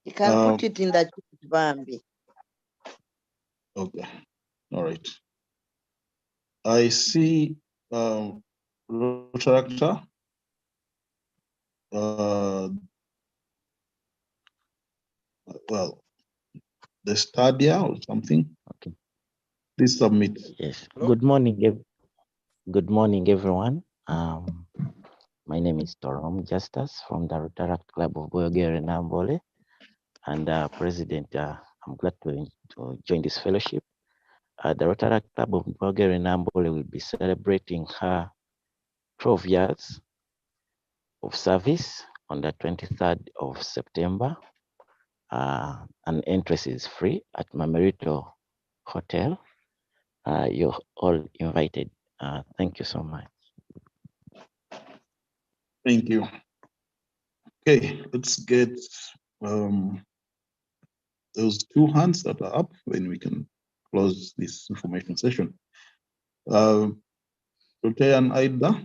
You can put it in the chat, Bambi. Okay, all right. I see Rotary. Well, the Stadia or something. Okay. Please submit. Yes. Hello? Good morning, everyone. My name is Torom Justus from the Rotary Club of Boyogere Nambole, and President. I'm glad to join this fellowship. The Rotary Club of Boyogere Nambole will be celebrating her 12 years of service on the 23rd of September. An entrance is free at Mamerito Hotel. You're all invited. Thank you so much. Thank you. Okay, let's get those two hands that are up when we can close this information session. Rotarian Ida,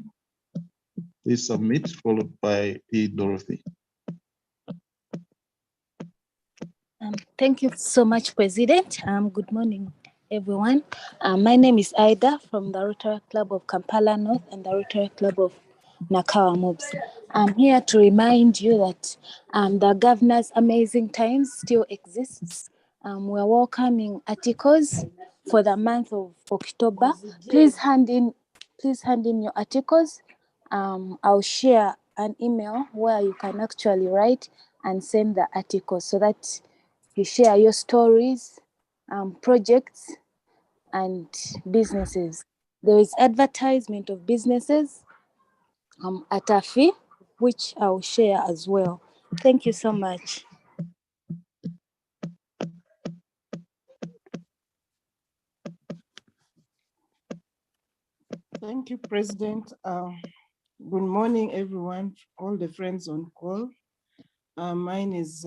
please submit, followed by P. Dorothy. Thank you so much, President. Good morning, everyone. My name is Ida from the Rotary Club of Kampala North and the Rotary Club of Nakawa Mobs. I'm here to remind you that the Governor's Amazing Times still exists. We're welcoming articles for the month of October. Please hand in your articles. I'll share an email where you can actually write and send the articles so that you share your stories, projects, and businesses. There is advertisement of businesses at a fee, which I'll share as well. Thank you so much. Thank you, President. Good morning, everyone, all the friends on call. Mine is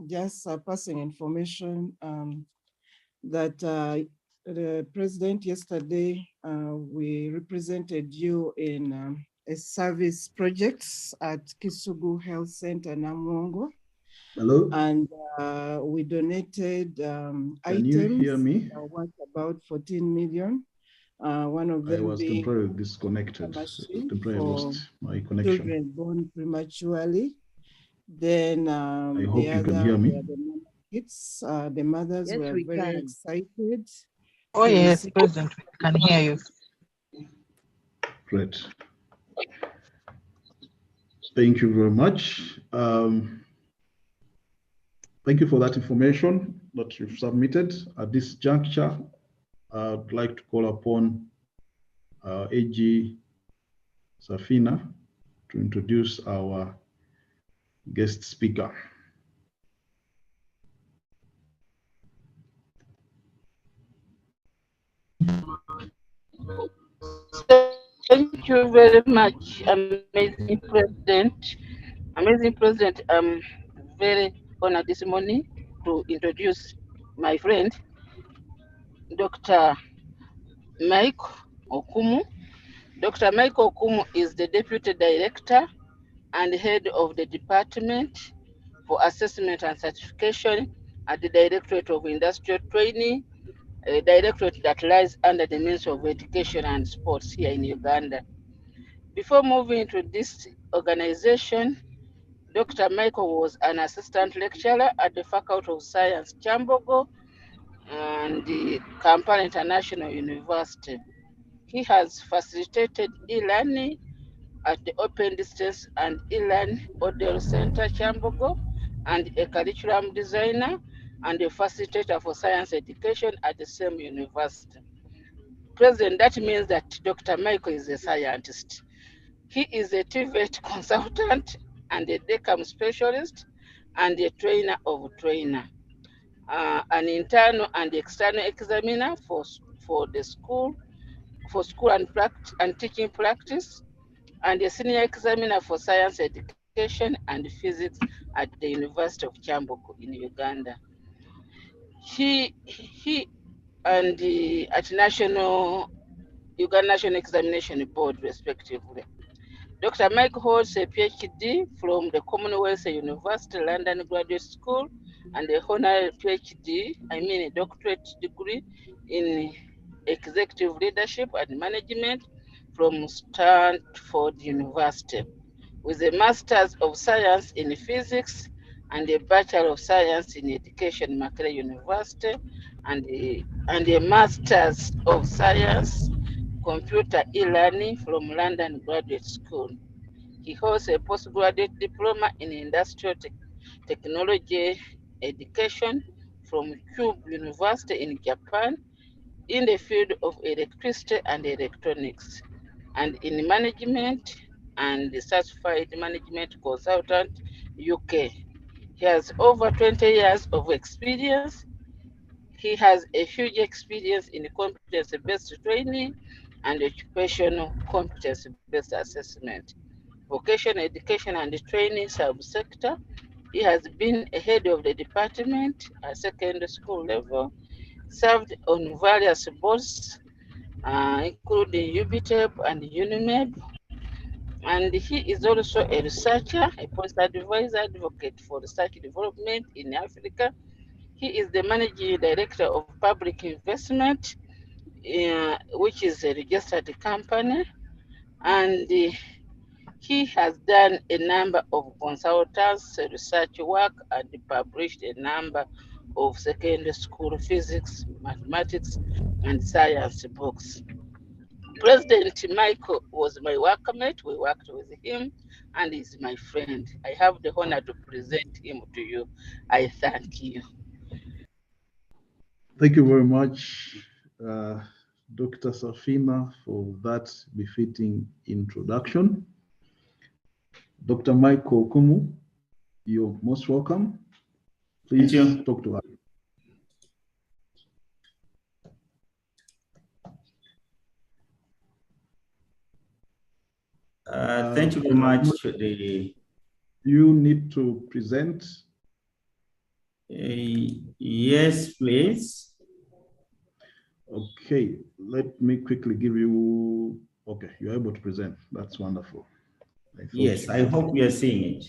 just passing information that the President yesterday, we represented you in a service projects at Kisugu Health Center, Namongo. Hello? And we donated items. Can you hear me? Worth about 14 million. One of them I was being temporarily disconnected. Temporarily lost my connection. Children born prematurely. Then I hope you can hear me. Kids, the mothers Yes, were we very can. excited. Oh yes, President, we can hear you. Great. Thank you very much. Thank you for that information that you've submitted. At this juncture, I'd like to call upon AG Safina to introduce our guest speaker. Thank you very much, amazing President. Amazing President, I'm very honored this morning to introduce my friend, Dr. Mike Okumu. Dr. Mike Okumu is the Deputy Director and Head of the Department for Assessment and Certification at the Directorate of Industrial Training, a directorate that lies under the Ministry of Education and Sports here in Uganda. Before moving to this organization, Dr. Michael was an assistant lecturer at the Faculty of Science, Kyambogo, and the Kampala International University. He has facilitated e-learning at the Open Distance and E-Learn Odell Center, Kyambogo, and a curriculum designer and a facilitator for science education at the same university. President, that means that Dr. Michael is a scientist. He is a TVET consultant and a DECAM specialist and a trainer of trainer, an internal and external examiner for school and teaching practice, and a senior examiner for science education and physics at the University of Kyambogo in Uganda. He and at Uganda National Examination Board, respectively. Dr. Mike holds a PhD from the Commonwealth University London Graduate School and a honorary PhD, a doctorate degree in executive leadership and management from Stanford University, with a Master's of Science in Physics and a Bachelor of Science in Education, Makerere University, and a Master's of Science Computer e-learning from London Graduate School. He holds a postgraduate diploma in industrial technology education from Cube University in Japan in the field of electricity and electronics, and in management and certified management consultant, UK. He has over 20 years of experience. He has a huge experience in competence-based training and occupational competence-based assessment, vocational education and training subsector. He has been a head of the department at secondary school level, served on various boards, including UBTEP and UNIMED. And he is also a researcher, a post-advisor advocate for research development in Africa. He is the managing director of public investment, which is a registered company. And he has done a number of consultants, research work, and published a number of secondary school physics, mathematics, and science books. President Michael was my workmate. We worked with him, and he's my friend. I have the honor to present him to you. I thank you. Thank you very much, Dr. Safina, for that befitting introduction. Dr. Michael Kumu, you're most welcome. Please talk to us. Thank you very much. You need to present. Yes, please. Okay, let me quickly give you, okay, you're able to present. That's wonderful. Yes, I hope we are seeing it.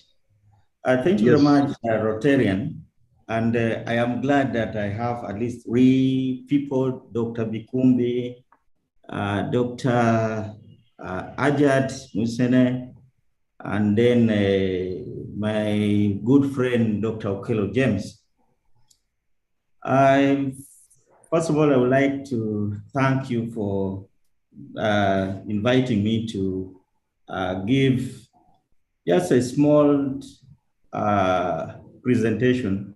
Thank you very much, Rotarian. And I am glad that I have at least 3 people, Dr. Bikumbi, Dr. Ajat Musene, and then my good friend, Dr. Okello James. First of all, I would like to thank you for inviting me to give just a small presentation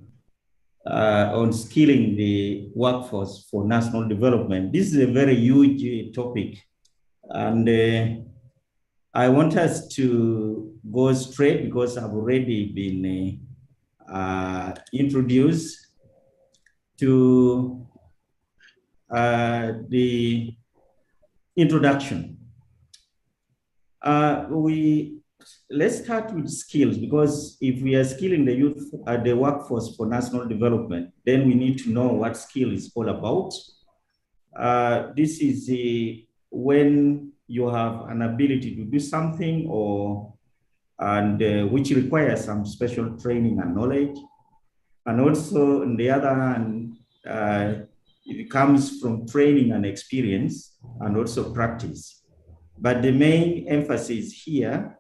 on skilling the workforce for national development. This is a very huge topic, and I want us to go straight because I've already been introduced to the introduction. Let's start with skills, because if we are skilling the youth, the workforce for national development, then we need to know what skill is all about. This is when you have an ability to do something which requires some special training and knowledge. And also, on the other hand, it comes from training and experience and also practice. But the main emphasis here,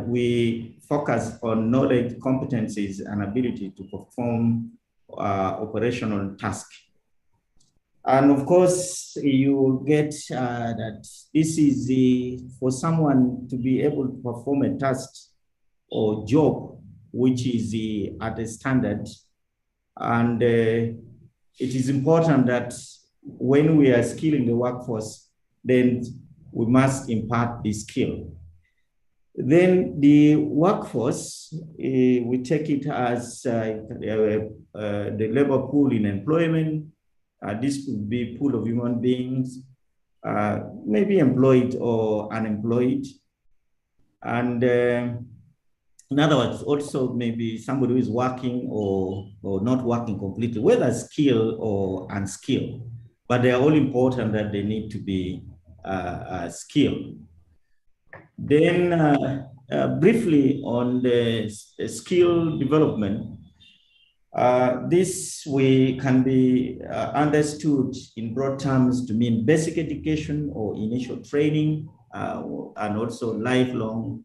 we focus on knowledge, competencies, and ability to perform operational tasks. And of course, you will get that this is for someone to be able to perform a task or job which is at a standard. And it is important that when we are skilling the workforce, then we must impart the skill. Then the workforce, we take it as the labor pool in employment. This could be pool of human beings, maybe employed or unemployed. And in other words, also maybe somebody who is working or not working completely, whether skilled or unskilled, but they are all important that they need to be skilled. Then briefly on the skill development, this way can be understood in broad terms to mean basic education or initial training, and also lifelong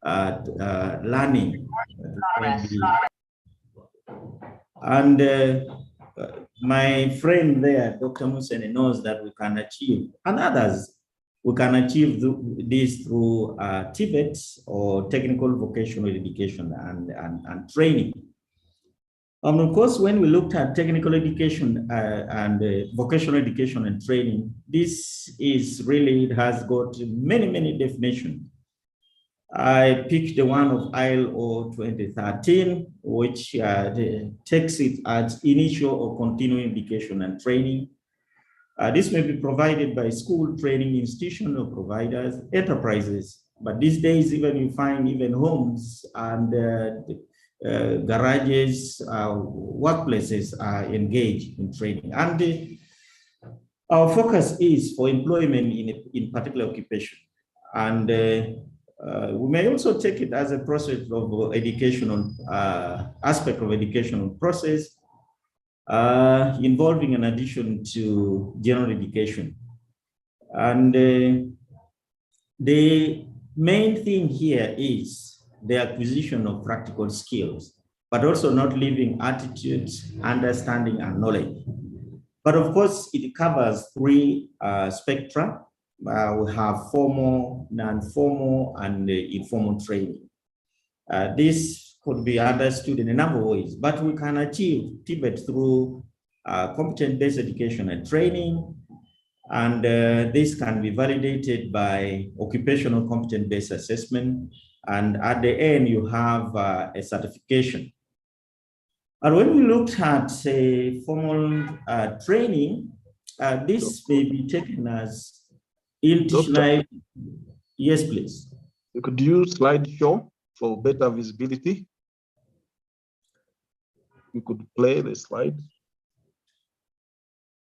learning. And my friend there, Dr. Musene, knows that we can achieve, and others, we can achieve this through TVET or technical vocational education and training. Of course, when we looked at technical education and vocational education and training, this is really, it has got many, many definitions. I picked the one of ILO 2013, which takes it as initial or continuing education and training. This may be provided by school training institution or providers, enterprises, but these days even you find even homes and garages, workplaces are engaged in training. And our focus is for employment in particular occupation. And we may also take it as a process of educational aspect of educational process involving an addition to general education. And the main thing here is the acquisition of practical skills, but also not leaving attitudes, understanding, and knowledge. But of course, it covers three spectra. We have formal, non-formal, and informal training. This could be understood in a number of ways, but we can achieve TVET through competence-based education and training, and this can be validated by occupational competence-based assessment, and at the end you have a certification. And when we looked at formal training, this may be taken as institutionalized. Yes, please. Could you slideshow for better visibility? You could play the slide.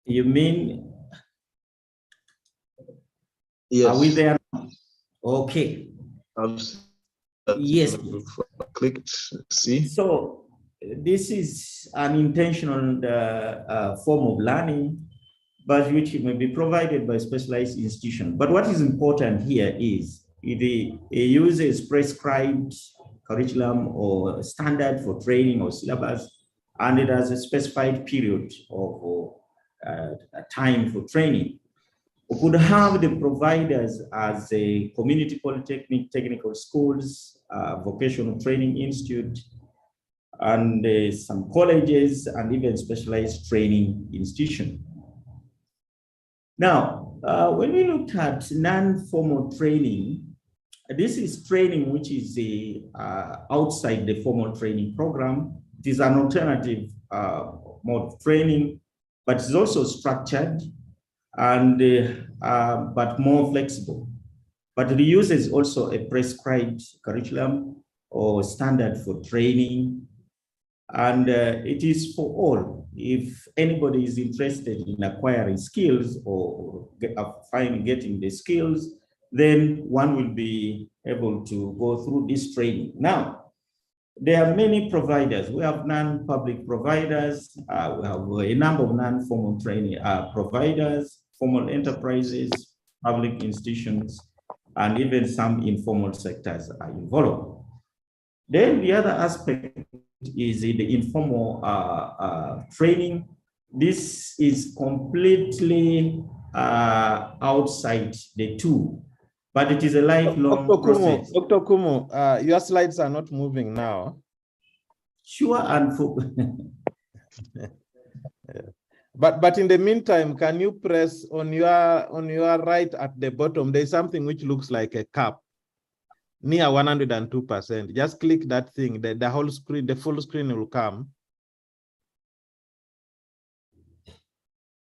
You mean? Yes. Are we there? Okay. Yes. Clicked. See. So this is an intentional form of learning, but which may be provided by specialized institution. But what is important here is it uses prescribed curriculum or standard for training or syllabus, and it has a specified period of time for training. We could have the providers as a community polytechnic, technical schools, vocational training institute, and some colleges, and even specialized training institution. Now, when we look at non-formal training, this is training which is outside the formal training program. It is an alternative mode of training, but it's also structured and but more flexible. But it uses also a prescribed curriculum or standard for training, and it is for all. If anybody is interested in acquiring skills or getting the skills, then one will be able to go through this training. Now, there are many providers. We have non-public providers. We have a number of non-formal training providers, formal enterprises, public institutions, and even some informal sectors are involved. Then the other aspect is in the informal training. This is completely outside the two, but it is a lifelong process. Dr. Kumu, your slides are not moving now. Sure, and but in the meantime, can you press on your right at the bottom? There's something which looks like a cap near 102%. Just click that thing. The whole screen, the full screen will come.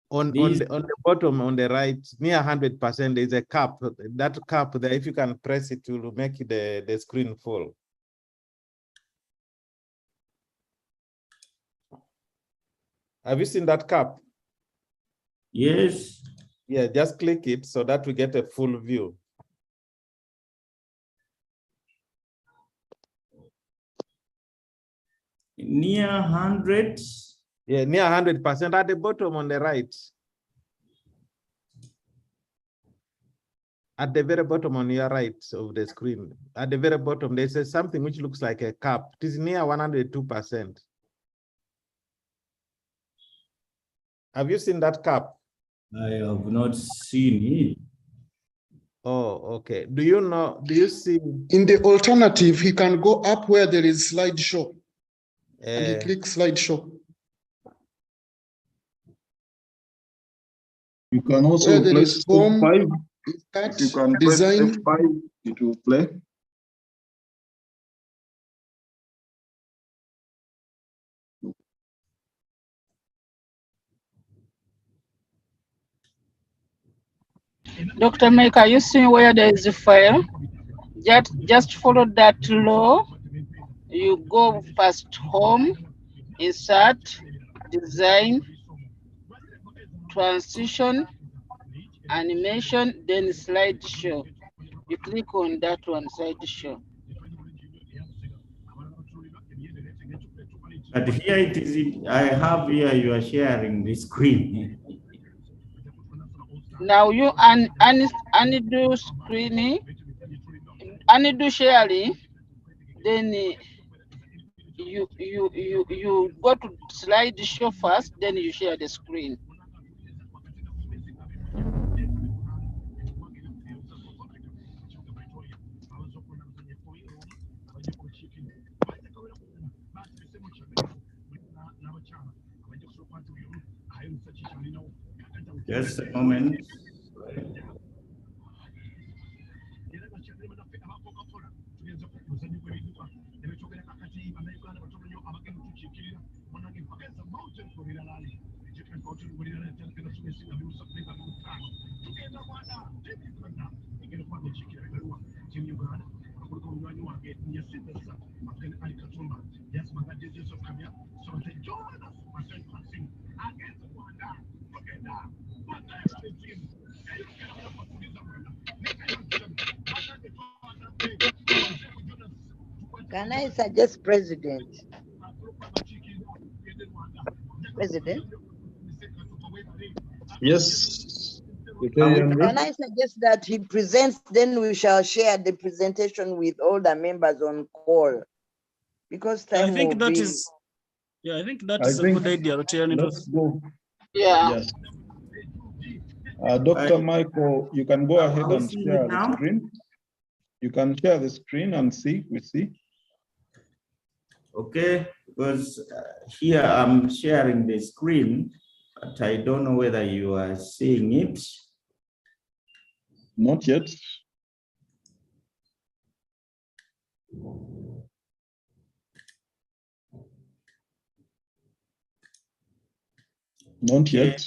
On the bottom, on the right, near 100%, there's a cap. That cap there, if you can press it, will make the screen full. Have you seen that cap? Yes. Yeah, just click it so that we get a full view. Near 100. Yeah, near 100% at the bottom on the right. At the very bottom on your right of the screen, at the very bottom, there says something which looks like a cap. It is near 102%. Have you seen that cap? I have not seen it. Oh, okay. Do you see? In the alternative, he can go up where there is slideshow and he clicks slideshow. You can also Where there place is home, F5. start, If you can design. press F5, it will play. Dr. Mike, are you seeing where there is a file? Just follow that law. You go first home, insert, design, transition, animation, then slideshow. You click on that one, slideshow. But here it is. I have here you are sharing the screen. Now you undo screening, undo sharing, then you go to slideshow first, then you share the screen. Just a moment. Can I suggest President? President? Yes. Can I suggest that he presents, then we shall share the presentation with all the members on call? Because time I think will that be... is, yeah, I think that is a good idea. Let's go. Yeah. Yes. Dr. Michael, you can go ahead and share the screen. You can share the screen and we see. Okay, because here I'm sharing the screen, but I don't know whether you are seeing it. Not yet. Not yet.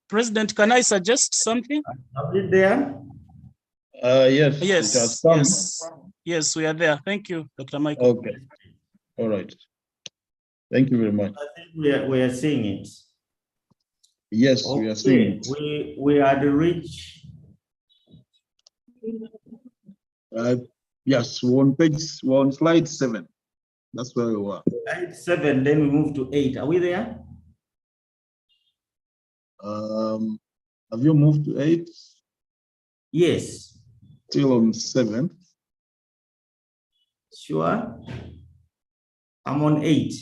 President, can I suggest something? Are we there? Yes. Yes. It has come. Yes, we are there. Thank you, Dr. Michael. Okay. All right. Thank you very much. I think we are seeing it. Yes, okay. We are seeing it. We are the rich. Yes, we're on slide 7. That's where we were. Slide 7, then we move to 8. Are we there? Have you moved to 8? Yes. Still on 7. Sure. I'm on 8.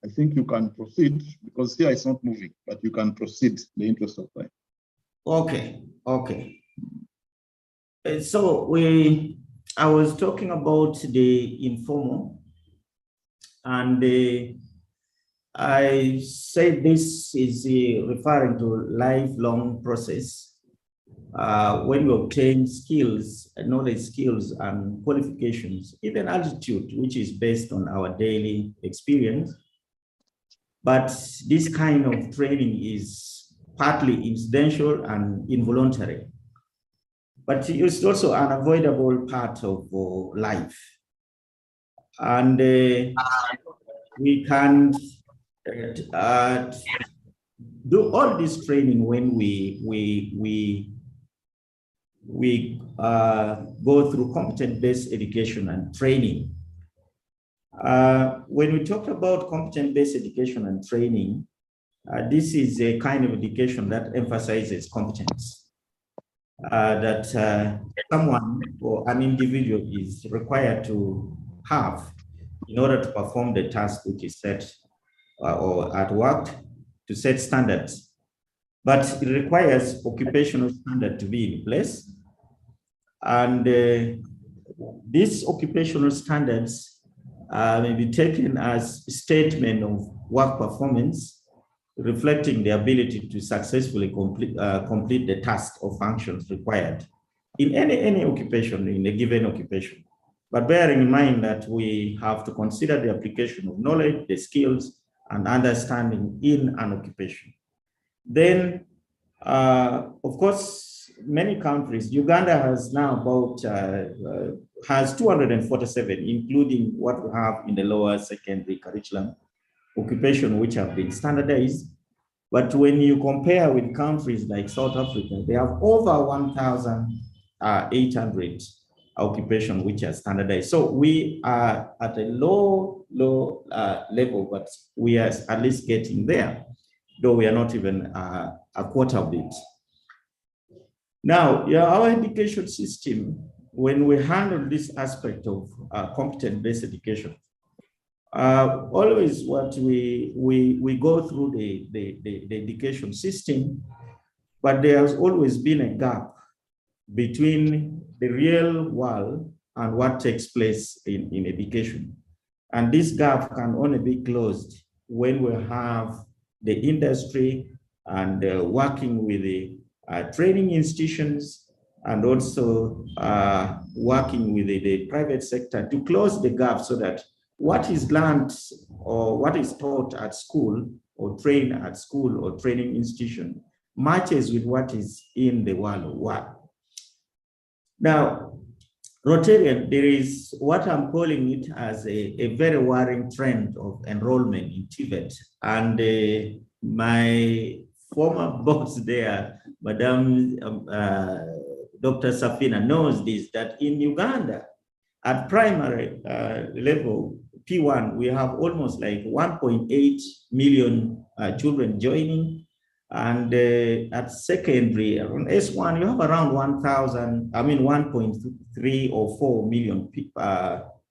I think you can proceed because here it's not moving, but you can proceed in the interest of time. Okay. Okay. So I was talking about the informal, and I said this is referring to lifelong process. When we obtain skills, knowledge, skills, and qualifications, even attitude, which is based on our daily experience. But this kind of training is partly incidental and involuntary. But it's also an unavoidable part of life. And we can do all this training when we go through competence-based education and training. When we talk about competence-based education and training, this is a kind of education that emphasizes competence, that someone or an individual is required to have in order to perform the task which is set or at work, to set standards. But it requires occupational standard to be in place. And these occupational standards may be taken as a statement of work performance, reflecting the ability to successfully complete the task or functions required in any occupation, in a given occupation. But bearing in mind that we have to consider the application of knowledge, the skills, and understanding in an occupation. Then, of course, many countries, Uganda has now about, has 247, including what we have in the lower secondary curriculum, occupation which have been standardized. But when you compare with countries like South Africa, they have over 1,800 occupation which are standardized. So we are at a low level, but we are at least getting there, though we are not even a quarter of it. Now, our education system, when we handle this aspect of competence-based education, always what we go through the education system, but there has always been a gap between the real world and what takes place in education. And this gap can only be closed when we have the industry and working with the training institutions, and also working with the private sector to close the gap so that what is learned or what is taught at school or trained at school or training institution matches with what is in the world of work. Now, Rotarian, there is what I'm calling it as a very worrying trend of enrollment in TVET. And my former boss there, Madam Dr. Safina, knows this, that in Uganda, at primary level, P1, we have almost like 1.8 million children joining. And at secondary, on S1, you have around 1.3 or 4 million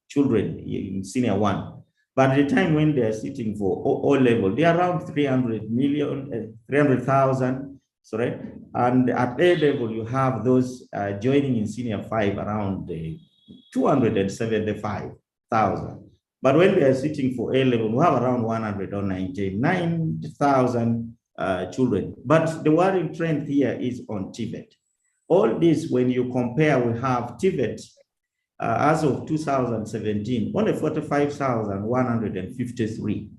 children in senior one. But at the time when they're sitting for O level, they're around 300,000, sorry. And at A level, you have those joining in senior 5 around 275,000. But when they are sitting for A level, we have around 199,000 children. But the worrying trend here is on TVET. All this, when you compare, we have TVET as of 2017, only 45,153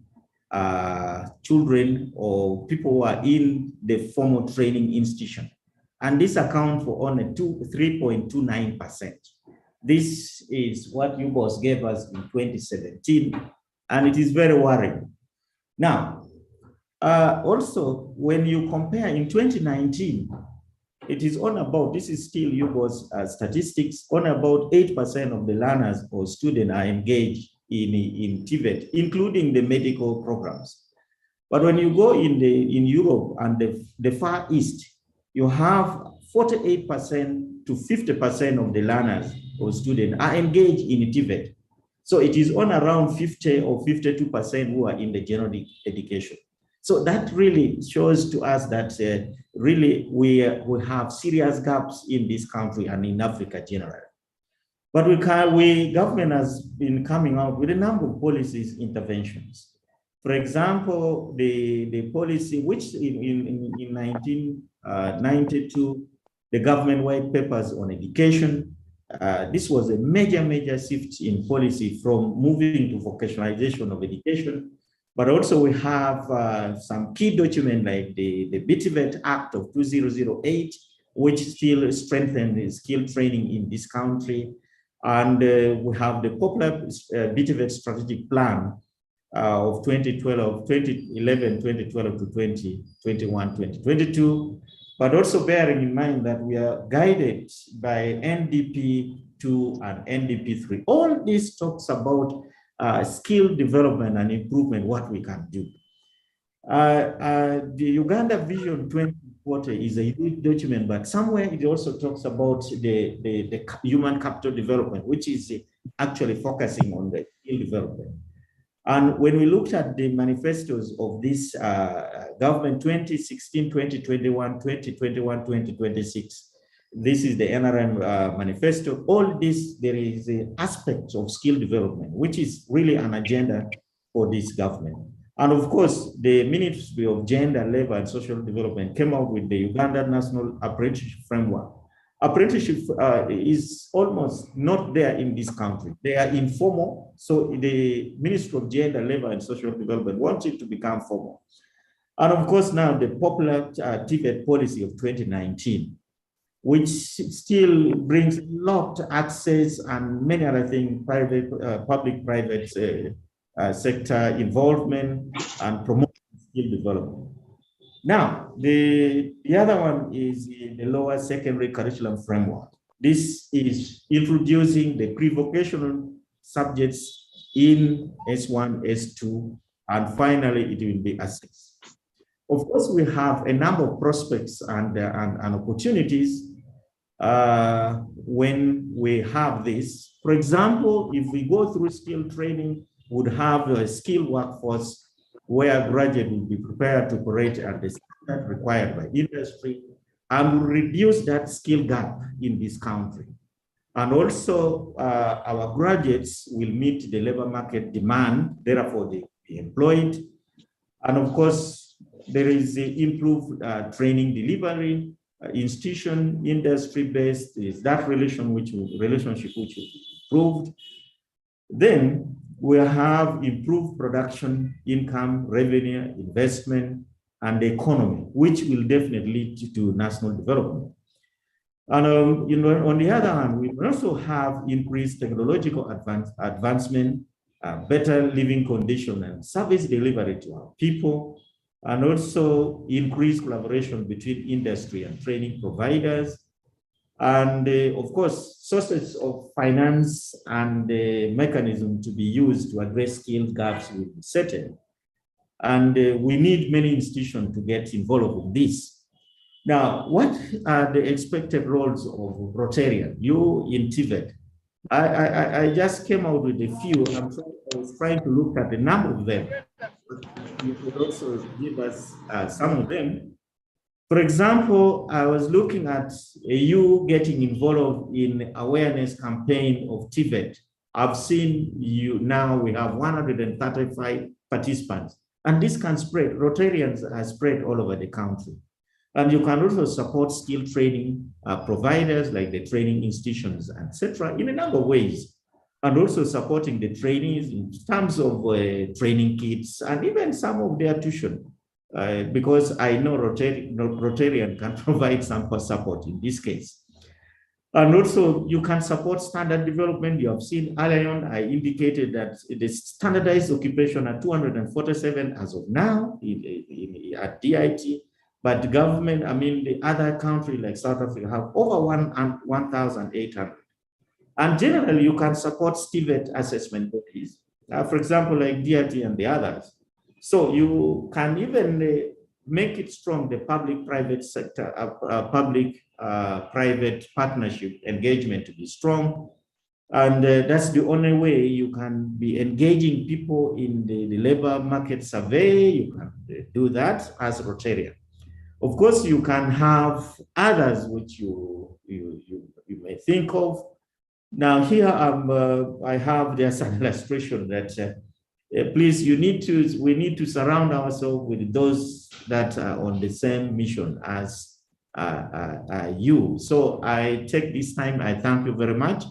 children or people who are in the formal training institution. And this accounts for only 3.29%. This is what UBOS gave us in 2017, and it is very worrying. Now, also, when you compare in 2019, it is on about, this is still UBOS statistics, on about 8% of the learners or students are engaged in TVET, including the medical programs. But when you go in Europe and the Far East, you have 48% to 50% of the learners or students are engaged in TVET. So it is on around 50 or 52% who are in the general education. So that really shows to us that really we have serious gaps in this country and in Africa generally. But government has been coming out with a number of policies interventions. For example, the policy which in 1992, the government white papers on education, this was a major shift in policy from moving to vocationalization of education But also we have some key documents like the BTVET Act of 2008, which still strengthens skill training in this country. And we have the popular BTVET strategic plan of 2011, 2012 to 2021, 2022. But also bearing in mind that we are guided by NDP 2 and NDP 3. All this talks about skill development and improvement, what we can do. The Uganda Vision 2040 is a huge document, but somewhere it also talks about the human capital development, which is actually focusing on the skill development. And when we looked at the manifestos of this government 2016, 2021, 2021, 2026, this is the NRM manifesto. All this, there is an aspect of skill development, which is really an agenda for this government. And of course, the Ministry of Gender, Labor and Social Development came out with the Uganda National Apprenticeship Framework. Apprenticeship is almost not there in this country. They are informal. So the Ministry of Gender, Labor and Social Development wants it to become formal. And of course, now the popular TVET policy of 2019, which still brings a lot of access and many other things, private, public-private sector involvement and promoting skill development. Now, the other one is the lower secondary curriculum framework. This is introducing the pre-vocational subjects in S1, S2, and finally it will be assessed. Of course, we have a number of prospects and opportunities when we have this. For example, if we go through skill training, we would have a skilled workforce where graduates will be prepared to operate at the standard required by industry and reduce that skill gap in this country. And also our graduates will meet the labor market demand, therefore they will be employed. And of course, there is the improved training delivery, institution, industry-based, is that relationship which will be improved. Then we have improved production, income, revenue, investment, and the economy, which will definitely lead to national development. And on the other hand, we also have increased technological advancement, better living condition and service delivery to our people, and also increased collaboration between industry and training providers. And of course, sources of finance and the mechanism to be used to address skill gaps will be certain. And we need many institutions to get involved in this. Now, what are the expected roles of Rotarian? You in TVET. I just came out with a few. I was trying to look at the number of them. You could also give us some of them. For example, I was looking at you getting involved in awareness campaign of TVET. I've seen you now, we have 135 participants, and this can spread. Rotarians are spread all over the country. And you can also support skill training providers like the training institutions, etc., in a number of ways. And also supporting the trainees in terms of training kits and even some of their tuition. Because I know Rotarian can provide some support in this case. And also you can support standard development. You have seen earlier on, I indicated that the standardized occupation are 247 as of now at DIT, but the government, I mean, the other country like South Africa have over 1,800. And generally you can support TVET assessment bodies. For example, like DIT and the others. So you can even make it strong, the public-private sector, public-private partnership engagement to be strong. And that's the only way you can be engaging people in the labor market survey. You can do that as Rotarian. Of course, you can have others which you may think of. Now here I have just an illustration that please, we need to surround ourselves with those that are on the same mission as you. So I take this time, I thank you very much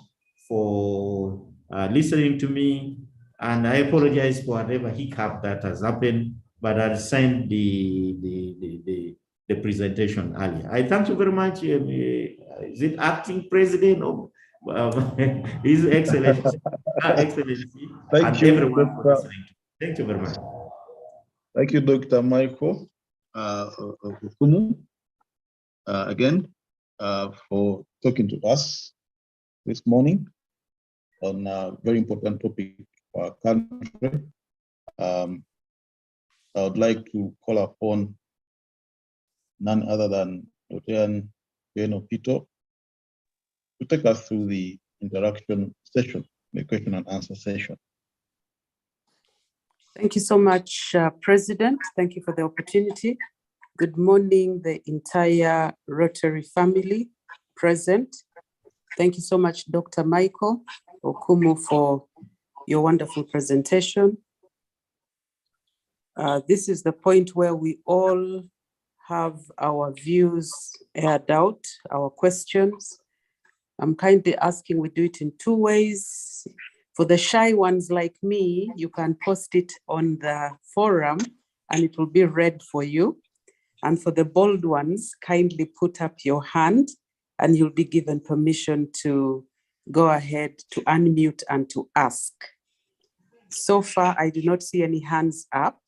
for listening to me. And I apologize for whatever hiccup that has happened, but I'll send the presentation earlier. I thank you very much. Is it acting president or His Excellency, Excellency, Thank you, everyone Dr. for listening. Thank you very much. Thank you, Dr. Michael Okumu, again, for talking to us this morning on a very important topic for our country. I would like to call upon none other than Rotarian Pito to take us through the interaction session, the question and answer session. Thank you so much, President. Thank you for the opportunity. Good morning, the entire Rotary family present. Thank you so much, Dr. Michael Okumu, for your wonderful presentation. This is the point where we all have our views aired out, our questions. I'm kindly asking we do it in two ways. For the shy ones like me, you can post it on the forum and it will be read for you. And for the bold ones, kindly put up your hand and you'll be given permission to go ahead to unmute and to ask. So far, I do not see any hands up.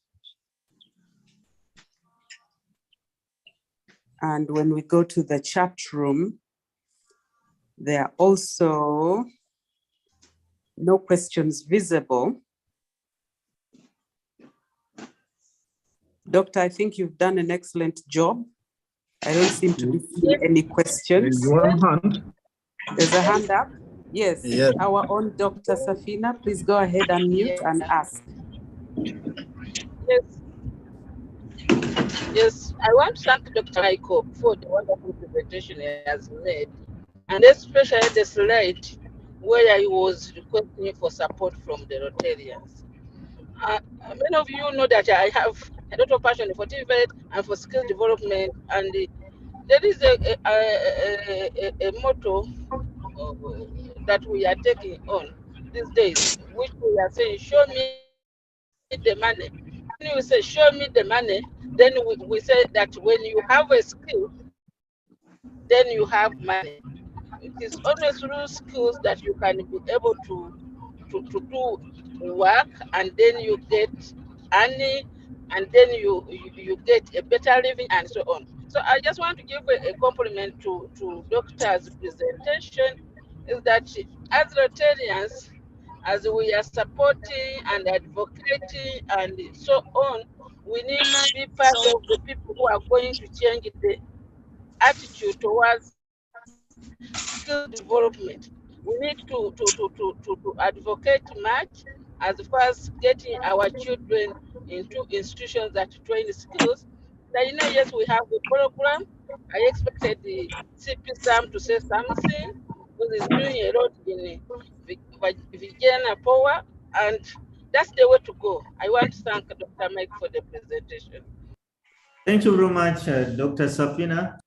And when we go to the chat room, there are also no questions visible. Doctor, I think you've done an excellent job. I don't seem to be seeing any questions. There's one hand. There's a hand up. Yes, Yes. Our own Dr. Safina, please go ahead and mute and ask. Yes. Yes, I want to thank Dr. Michael for the wonderful presentation he has made, and especially the slide where he was requesting for support from the Rotarians. Many of you know that I have a lot of passion for TVET and for skill development, and there is a motto that we are taking on these days, which we are saying, show me the money. When you say, show me the money, then we say that when you have a skill, then you have money. It is only through skills that you can be able to do work, and then you get money, and then you get a better living, and so on. So I just want to give a compliment to Doctor's presentation, is that as Rotarians, as we are supporting and advocating and so on, we need to be part of the people who are going to change the attitude towards skill development. We need to advocate much as far as getting our children into institutions that train skills. Now, yes, we have the program. I expected the CP Sam to say something, because he's doing a lot in Virginia Power, and that's the way to go. I want to thank Dr. Mike for the presentation. Thank you very much, Dr. Safina.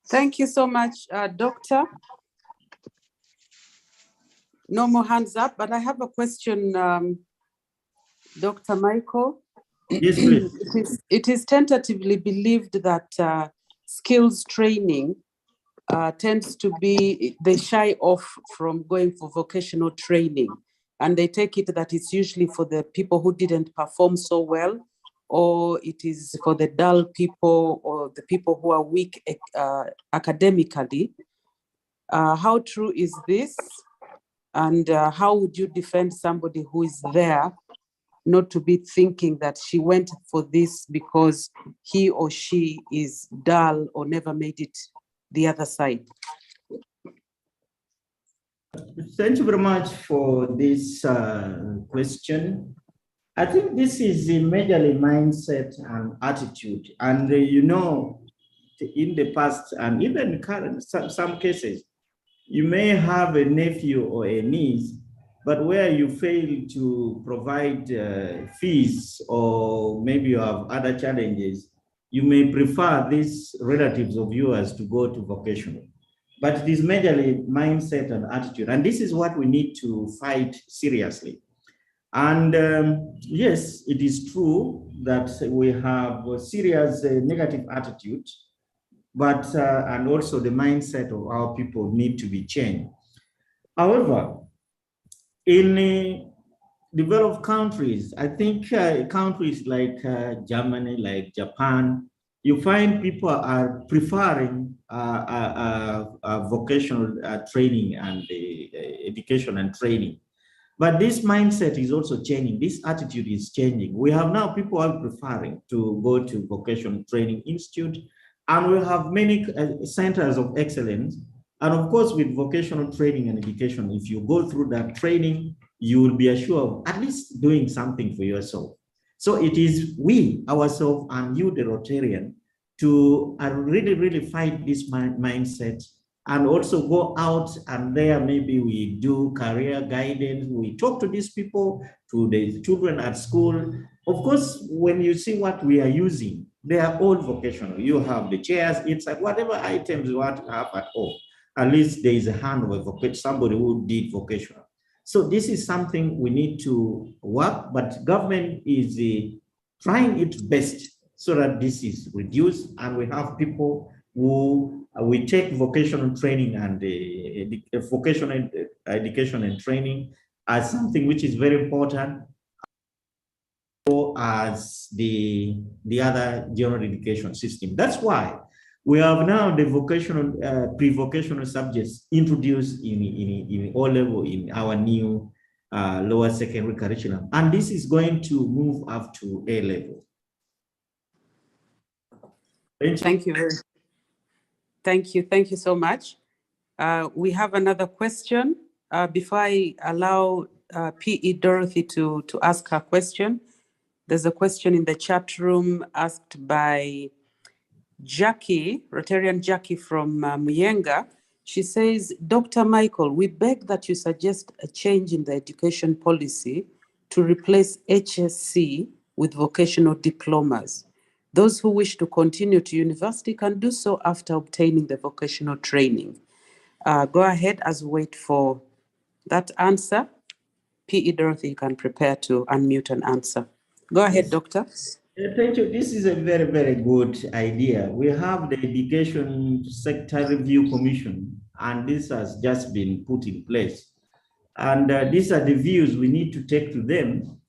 Thank you so much, Doctor. No more hands up, but I have a question, Dr. Michael. Yes, please. It is tentatively believed that skills training tends to be, they shy off from going for vocational training, and they take it that it's usually for the people who didn't perform so well, or it is for the dull people or the people who are weak academically. How true is this? And how would you defend somebody who is there not to be thinking that she went for this because he or she is dull or never made it the other side? Thank you very much for this question. I think this is a majorly mindset and attitude. And in the past and even current, some cases, you may have a nephew or a niece, but where you fail to provide fees, or maybe you have other challenges, you may prefer these relatives of yours to go to vocational. but it is majorly mindset and attitude. And this is what we need to fight seriously. And yes, it is true that we have a serious negative attitude, but and also the mindset of our people need to be changed. However, in developed countries, I think countries like Germany, like Japan, you find people are preferring vocational training and education and training. But this mindset is also changing. This attitude is changing. We have now people are preferring to go to vocational training institute, and we have many centers of excellence. And of course, with vocational training and education, if you go through that training, you will be assured of at least doing something for yourself. So it is we, ourselves, and you, the Rotarian, to really, really fight this mindset and also go out and there maybe we do career guidance. We talk to these people, to the children at school. Of course, when you see what we are using, they are all vocational. You have the chairs, it's like whatever items you want to have at home. At least there is a hand of a somebody who did vocational. So this is something we need to work, but government is trying its best so that this is reduced and we have people who we take vocational training and vocational education and training as something which is very important as the other general education system. That's why we have now the vocational, pre-vocational subjects introduced in all level in our new lower secondary curriculum. And this is going to move up to A level. Thank you. Thank you. Thank you so much. We have another question. Before I allow P.E. Dorothy to ask her question, there's a question in the chat room asked by Jackie, Rotarian Jackie from Muyenga. She says, Dr. Michael, we beg that you suggest a change in the education policy to replace HSC with vocational diplomas. Those who wish to continue to university can do so after obtaining the vocational training. Go ahead as we wait for that answer. P.E. Dorothy, you can prepare to unmute and answer. Go ahead, yes. Doctor. Thank you. This is a very, very good idea. We have the Education Sector Review Commission, and this has just been put in place. And these are the views we need to take to them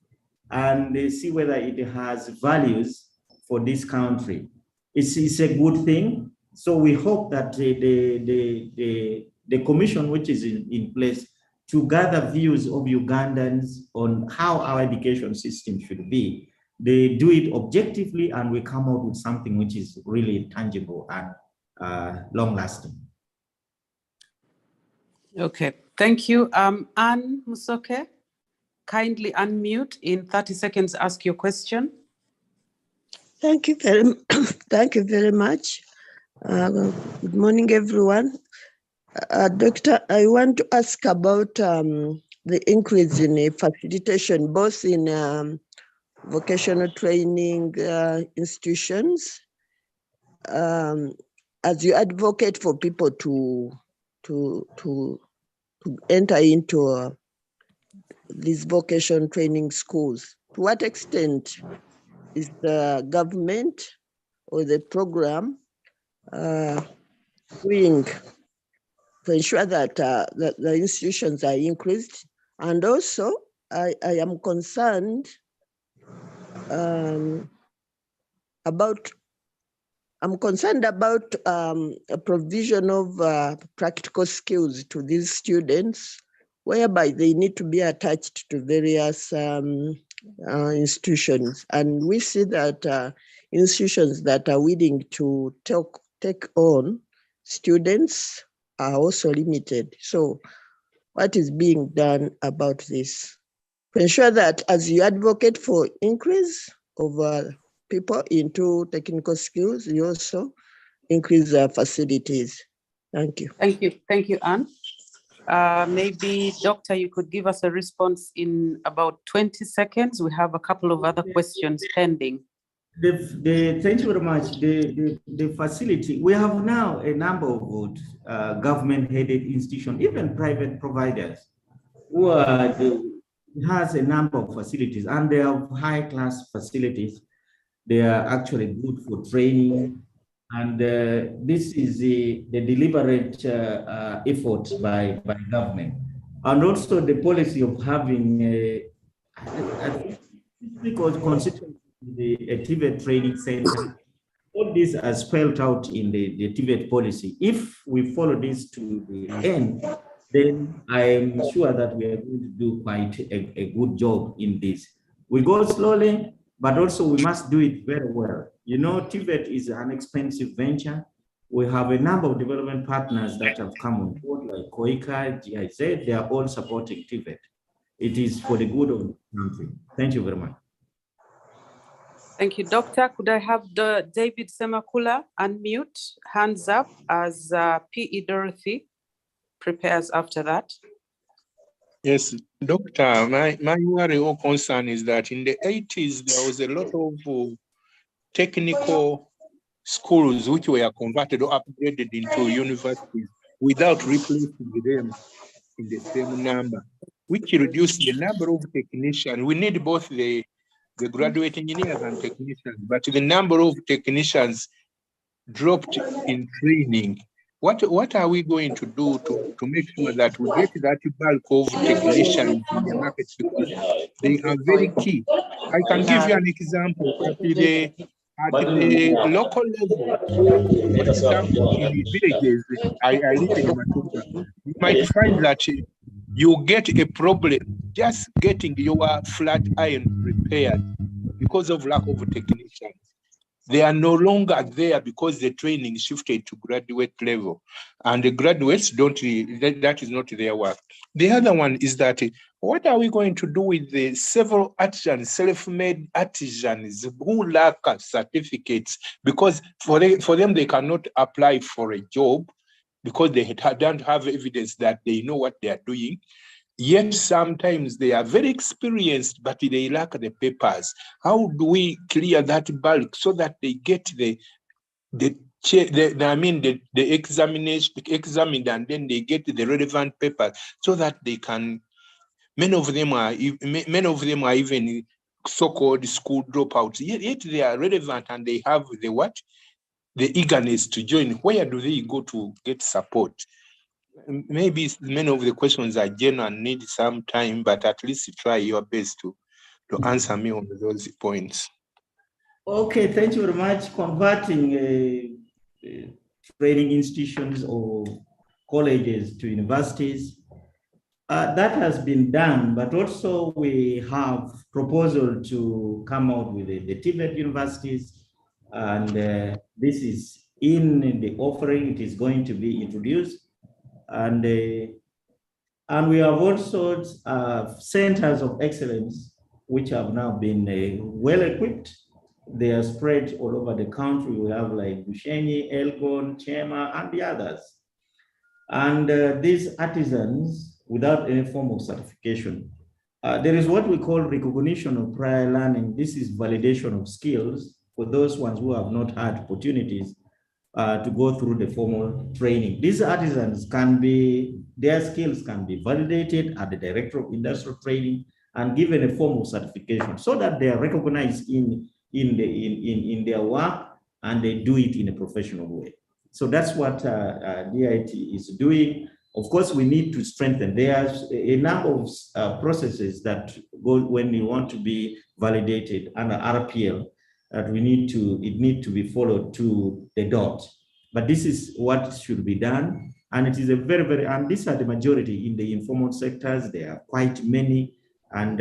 and see whether it has values for this country. It's a good thing. So we hope that the commission which is in place to gather views of Ugandans on how our education system should be, they do it objectively and we come out with something which is really tangible and long-lasting. Okay, thank you. Anne Musoke, kindly unmute in 30 seconds, ask your question. Thank you very much. Good morning, everyone. Doctor, I want to ask about the increase in facilitation, both in vocational training institutions, as you advocate for people to enter into these vocational training schools. To what extent is the government or the program doing to ensure that, that the institutions are increased? And also, I am concerned about a provision of practical skills to these students, whereby they need to be attached to various institutions. And we see that institutions that are willing to take on students are also limited. So what is being done about this to ensure that as you advocate for increase of people into technical skills, you also increase facilities? Thank you. Thank you. Thank you, Anne. Maybe, Doctor, you could give us a response in about 20 seconds. We have a couple of other questions pending. Thank you very much. The facility, we have now a number of government-headed institutions, even private providers, who has a number of facilities, and they have high-class facilities. They are actually good for training, and this is the deliberate effort by government, and also the policy of having I think because constituency a TVET training center. All this are spelled out in the TVET policy. If we follow this to the end, then I am sure that we are going to do quite a good job in this. We go slowly, but also we must do it very well. You know, TVET is an expensive venture. We have a number of development partners that have come on board, like COICA, GIZ, they are all supporting TVET. It is for the good of the country. Thank you very much. Thank you, Doctor. Could I have the David Semakula unmute, hands up, as P.E. Dorothy prepares after that? Yes, Doctor, my worry or concern is that in the 80s, there was a lot of technical schools which were converted or upgraded into universities without replacing them in the same number, which reduced the number of technicians. We need both the graduate engineers and technicians, but the number of technicians dropped in training. What are we going to do to make sure that we get that bulk of technicians in the market, because they are very key? I can give you an example. At the local level, for example, in villages, I live in Matuka, you might find that you get a problem just getting your flat iron repaired because of lack of technicians. They are no longer there because the training shifted to graduate level, and the graduates that is not their work. The other one is that what are we going to do with the several artisans, self-made artisans who lack certificates, because for them they cannot apply for a job because they don't have evidence that they know what they are doing. Yet sometimes they are very experienced, but they lack the papers. How do we clear that bulk so that they get the examination examined, and then they get the relevant papers so that they can? Many of them are even so-called school dropouts. Yet they are relevant and they have the eagerness to join. Where do they go to get support? Maybe many of the questions are general and need some time, but at least try your best to answer me on those points. Okay, thank you very much. Converting training institutions or colleges to universities, that has been done, but also we have proposal to come out with the TVET universities, and this is in the offering. It is going to be introduced. And we have also centers of excellence, which have now been well equipped. They are spread all over the country. We have like Bushenyi, Elgon, Chema, and the others. And these artisans, without any form of certification, there is what we call recognition of prior learning. This is validation of skills for those ones who have not had opportunities to go through the formal training. These artisans their skills can be validated at the Director of Industrial Training and given a formal certification so that they are recognized in their work and they do it in a professional way. So that's what DIT is doing. Of course, we need to strengthen. There's a number of processes that go when you want to be validated under RPL, that it need to be followed to the dot. But this is what should be done. And it is a very, and these are the majority in the informal sectors. There are quite many. And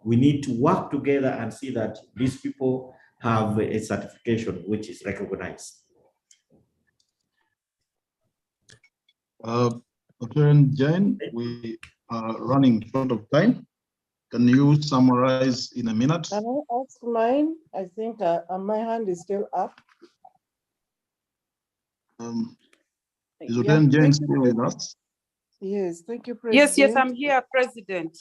we need to work together and see that these people have a certification which is recognized. Dr. Jain, we are running short of time. Can you summarize in a minute? Can I ask mine? I think my hand is still up. Is Dr. Jain still with us? Yes, thank you, President. Yes, I'm here, President.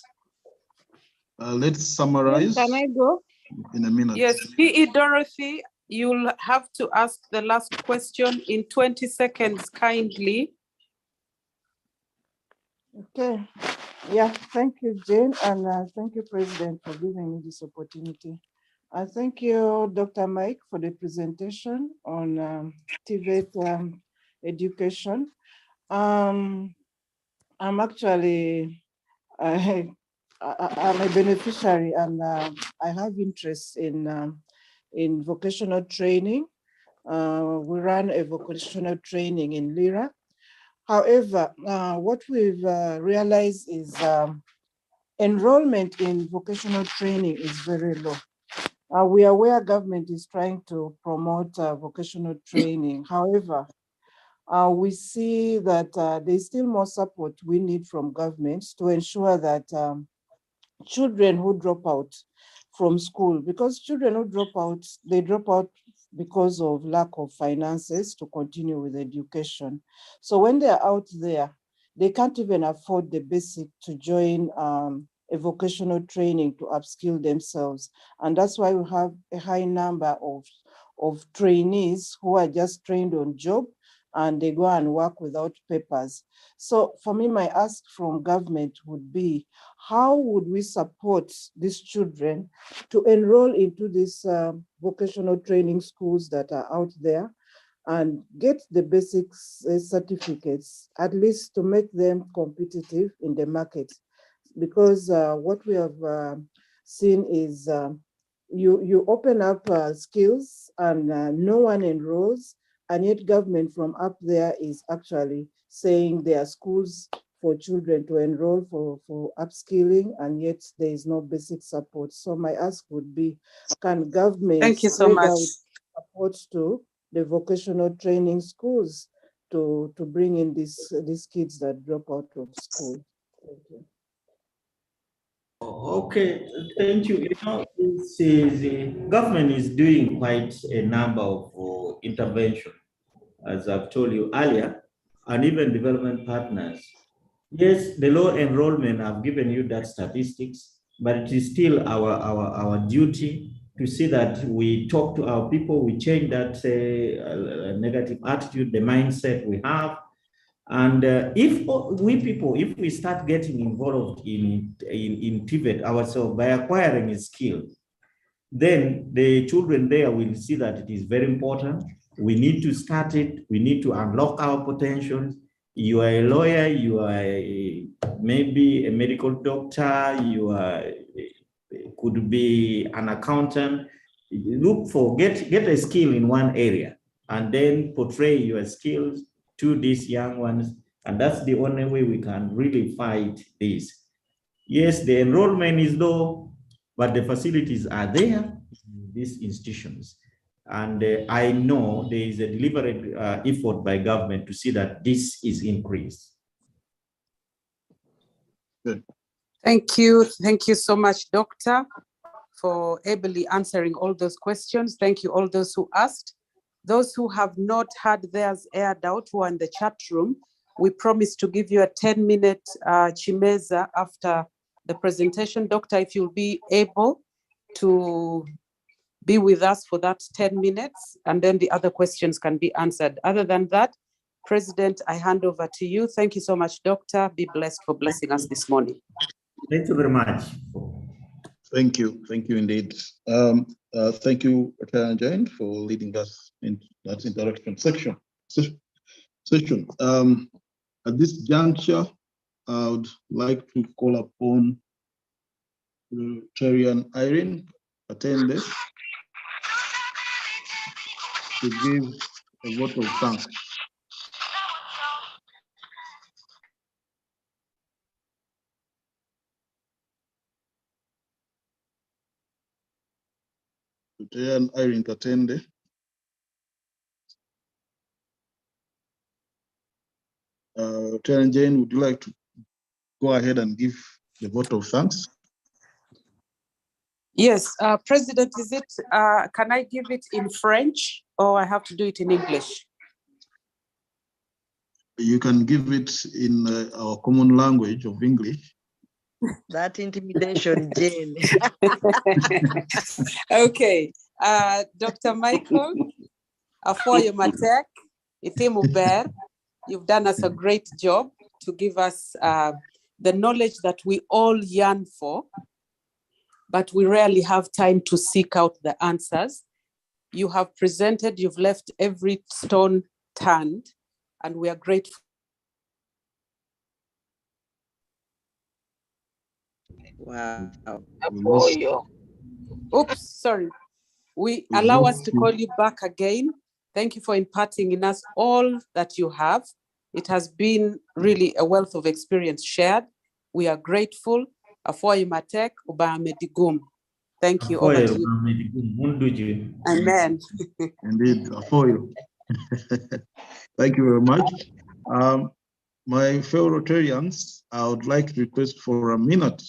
Let's summarize. Can I go? in a minute. Yes, PE Dorothy, you'll have to ask the last question in 20 seconds, kindly. Okay. Yeah, thank you, Jane, and thank you, President, for giving me this opportunity. I thank you, Dr. Mike, for the presentation on TVET education. I'm actually, I'm a beneficiary, and I have interest in vocational training. We run a vocational training in Lira. However, what we've realized is enrollment in vocational training is very low. We are aware government is trying to promote vocational training. However, we see that there's still more support we need from governments to ensure that children who drop out from school, because children who drop out, they drop out because of lack of finances to continue with education. So when they're out there, they can't even afford the basic to join a vocational training to upskill themselves. And that's why we have a high number of trainees who are just trained on job and they go and work without papers. So for me, my ask from government would be, how would we support these children to enroll into these vocational training schools that are out there and get the basic certificates, at least to make them competitive in the market? Because what we have seen is you open up skills and no one enrolls, and yet government from up there is actually saying there are schools for children to enroll for upskilling, and yet there is no basic support. So my ask would be, can government Thank you so spread much. out support to the vocational training schools to bring in these kids that drop out of school? Thank you. Okay, thank you. You know, government is doing quite a number of intervention, as I've told you earlier, and even development partners. Yes, the low enrollment, I've given you that statistics, but it is still our duty to see that we talk to our people, we change that negative attitude, the mindset we have. And if we start getting involved in TVET ourselves by acquiring a skill, then the children there will see that it is very important. We need to start it. We need to unlock our potentials. You are a lawyer, you are maybe a medical doctor, you are, could be an accountant. Look for, get a skill in one area and then portray your skills to these young ones. And that's the only way we can really fight this. Yes, the enrollment is low, but the facilities are there in these institutions. And I know there is a deliberate effort by government to see that this is increased. Good. Thank you. Thank you so much, Doctor, for ably answering all those questions. Thank you all those who asked. Those who have not had theirs aired out, who are in the chat room, we promise to give you a 10-minute chimeza after the presentation. Doctor, if you'll be able to be with us for that 10 minutes, and then the other questions can be answered. Other than that, President, I hand over to you. Thank you so much, Doctor. Be blessed for blessing us this morning. Thank you very much. Thank you indeed. Thank you, Rotarian Jane, for leading us in that introduction session. At this juncture, I would like to call upon Rotarian Irene Katende to give a vote of thanks. Rotarian Irene Katende. Rotarian Jane, would you like to go ahead and give the vote of thanks? Yes, President, is it, can I give it in French or I have to do it in English? You can give it in our common language of English. That intimidation, Jane. Okay, Dr. Michael, Afoyo Matek, Itimu Bear, you've done us a great job to give us the knowledge that we all yearn for, but we rarely have time to seek out the answers. You have presented, you've left every stone turned, and we are grateful. Wow. Oops, sorry. Allow us to call you back again. Thank you for imparting in us all that you have. It has been really a wealth of experience shared. We are grateful. Afoy Matek, Ubamedigum. Thank you. Over to you. Amen. Indeed, Afoyo. Thank you very much. My fellow Rotarians, I would like to request for a minute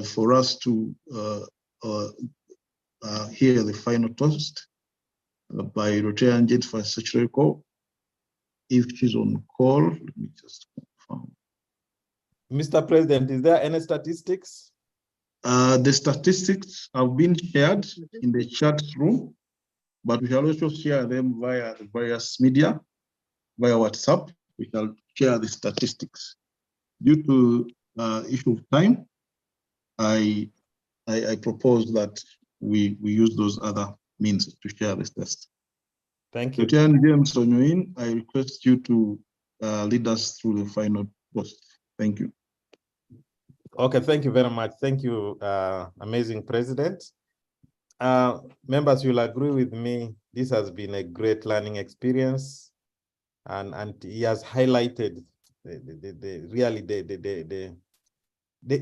for us to hear the final toast by Rotarian Jennifer Sachireko. If she's on call, let me just confirm. Mr. President, is there any statistics? The statistics have been shared in the chat room, but we shall also share them via the various media, via WhatsApp. We shall share the statistics. Due to issue of time, I propose that we use those other means to share this test. Thank you. Lieutenant James Onyoin, I request you to lead us through the final post. Thank you. Okay, thank you very much. Thank you, amazing President. Members will agree with me, this has been a great learning experience, and he has highlighted the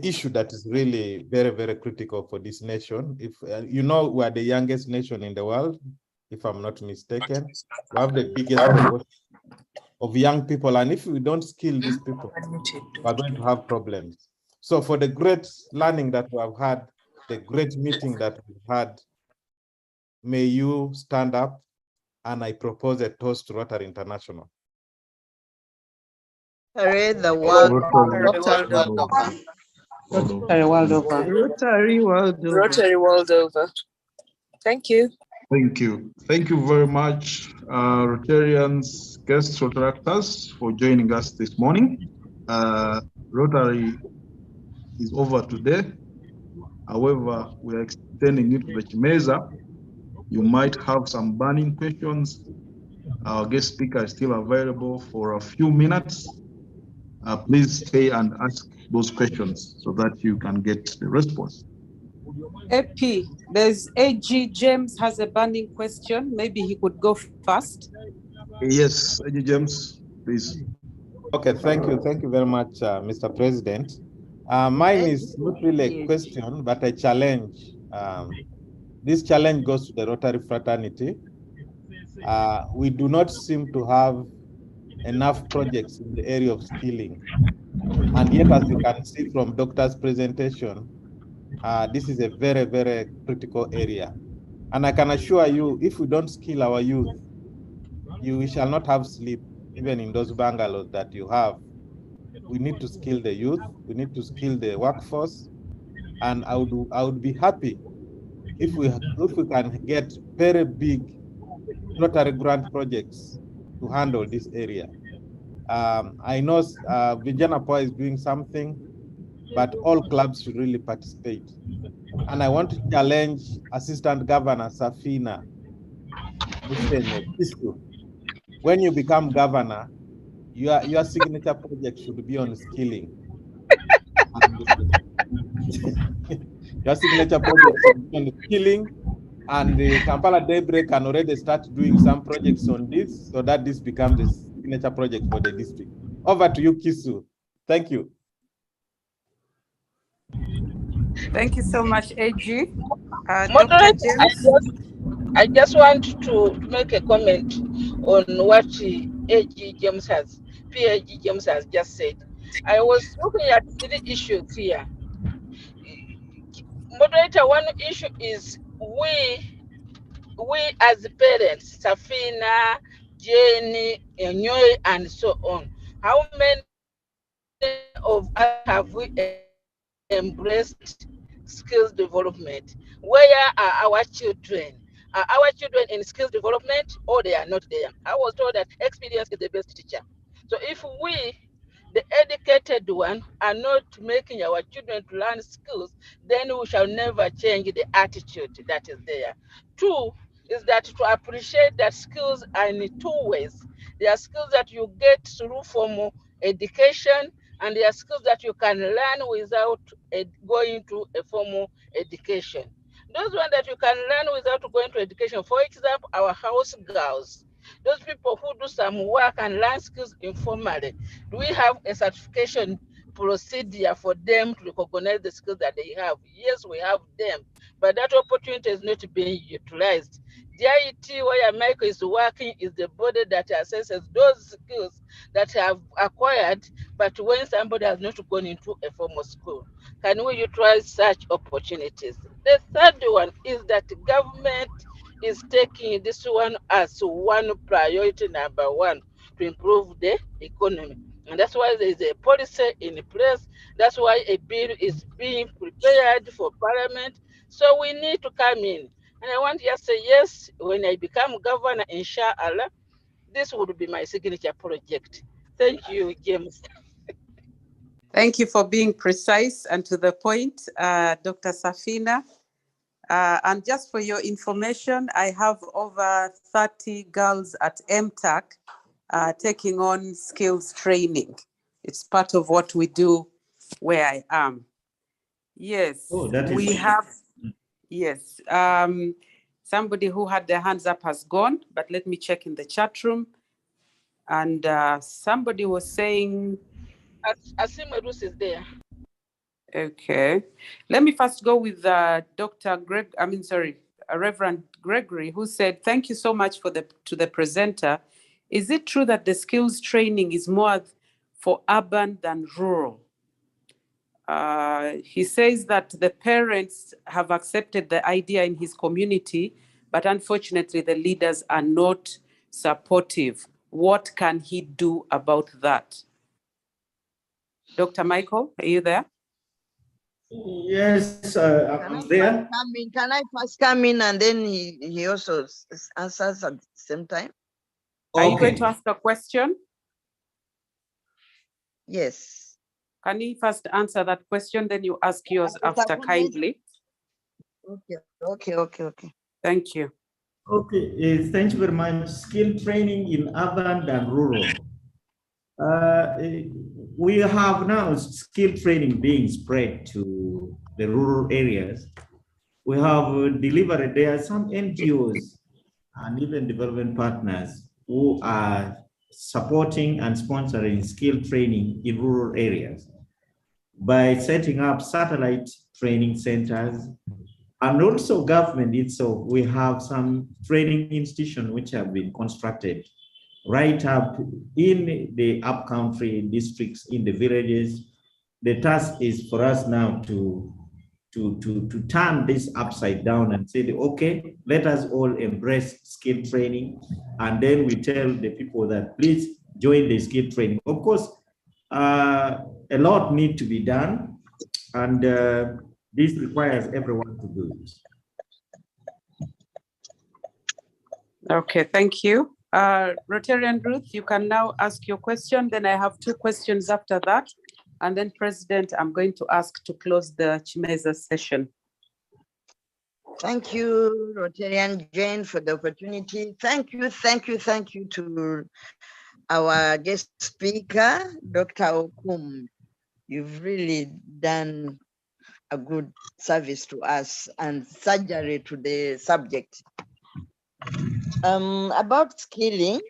issue that is really very, very critical for this nation. If you know, we are the youngest nation in the world, if I'm not mistaken. We have the biggest proportion of young people, and if we don't skill these people, we're going to have problems. So for the great learning that we have had, the great meeting that we've had, may you stand up, and I propose a toast to Rotary International. Rotary the world. Rotary world over. Rotary world over. Rotary world over. Thank you. Thank you. Thank you very much, Rotarians, guest Rotaractors, for joining us this morning. Rotary is over today. However, we are extending it to the Chimeza. You might have some burning questions. Our guest speaker is still available for a few minutes. Please stay and ask those questions so that you can get the response. AP, there's AG James has a burning question. Maybe he could go first. Yes, AG James, please. Okay, thank you. Thank you very much, Mr. President. Mine is not really a question, but a challenge. This challenge goes to the Rotary fraternity. We do not seem to have enough projects in the area of skilling. And yet, as you can see from Doctor's presentation, this is a very, very critical area. And I can assure you, if we don't skill our youth, we shall not have sleep, even in those bungalows that you have. We need to skill the youth, we need to skill the workforce, and I would be happy if we can get very big Rotary grant projects to handle this area. I know Vijana Poa is doing something, but all clubs should really participate. And I want to challenge Assistant Governor Safina when you become governor, your signature project should be on skilling. Your signature project should be on skilling, and the Kampala Daybreak can already start doing some projects on this so that this becomes the signature project for the district. Over to you, Kisu. Thank you. Thank you so much, AG. Moderator, I just want to make a comment on what AG James has, PAG James has just said. I was looking at 3 issues here. Moderator, one issue is we as parents, Safina, Jenny, Enyoy, and so on. How many of us have we embraced skills development. Where are our children? Are our children in skills development or they are not there? I was told that experience is the best teacher. So if we, the educated one, are not making our children to learn skills, then we shall never change the attitude that is there. Two is that to appreciate that skills are in two ways. There are skills that you get through formal education, and there are skills that you can learn without going to a formal education. Those ones that you can learn without going to education, for example, our house girls, those people who do some work and learn skills informally, do we have a certification procedure for them to recognize the skills that they have? Yes, we have them, but that opportunity is not being utilized. The IET where Michael is working is the body that assesses those skills that have acquired, but when somebody has not gone into a formal school. Can we utilize such opportunities? The third one is that government is taking this one as one priority number one to improve the economy. And that's why there is a policy in place. That's why a bill is being prepared for Parliament. So we need to come in. And I want to just say, yes, when I become governor, inshallah, this would be my signature project. Thank you, James. Thank you for being precise and to the point, Dr. Safina. And just for your information, I have over 30 girls at MTAC taking on skills training. It's part of what we do where I am. Yes, we have, yes. Somebody who had their hands up has gone, but let me check in the chat room. And somebody was saying... Asim Edus is there. Okay. Let me first go with Reverend Gregory, who said, thank you so much to the presenter. Is it true that the skills training is more for urban than rural? He says that the parents have accepted the idea in his community, but unfortunately the leaders are not supportive. What can he do about that? Dr. Michael, are you there? Yes, I'm there. Can I first come in and then he also answers at the same time? Are you going to ask a question? Yes. Can you first answer that question, then you ask yours after kindly? Okay. Thank you. Okay, thank you very much. Skill training in urban and rural. We have now skill training being spread to the rural areas. We have delivered, there are some NGOs and even development partners who are supporting and sponsoring skill training in rural areas by setting up satellite training centers. And also government itself, we have some training institutions which have been constructed right up in the upcountry districts, in the villages. The task is for us now to turn this upside down and say, okay, let us all embrace skill training. And then we tell the people that please join the skill training. Of course, a lot need to be done. And this requires everyone to do it. Okay, thank you. Rotarian Ruth, you can now ask your question. Then I have two questions after that. And then President, I'm going to ask to close the Chimeza session. Thank you, Rotarian Jane, for the opportunity. Thank you to our guest speaker, Dr. Okum. You've really done a good service to us and surgery to the subject. About skilling,